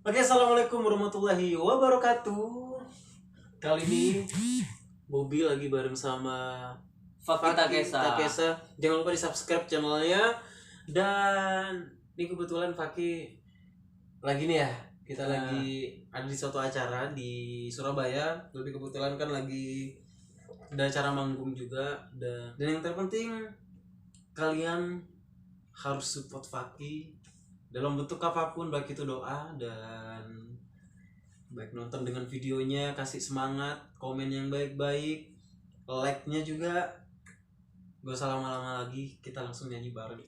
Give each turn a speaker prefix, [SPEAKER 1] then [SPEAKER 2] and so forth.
[SPEAKER 1] Oke, assalamualaikum warahmatullahi wabarakatuh. Kali ini Bobby lagi bareng sama
[SPEAKER 2] Fakih
[SPEAKER 1] Takesa. Jangan lupa di subscribe channelnya. Dan ini kebetulan Fakih lagi nih ya. Kita lagi ada di suatu acara di Surabaya. Tapi kebetulan kan lagi ada acara manggung juga. Dan yang terpenting kalian harus support Fakih dalam bentuk apapun, baik itu doa dan baik nonton dengan videonya, kasih semangat, komen yang baik-baik, like-nya juga. Gak usah lama-lama lagi, kita langsung nyanyi bareng.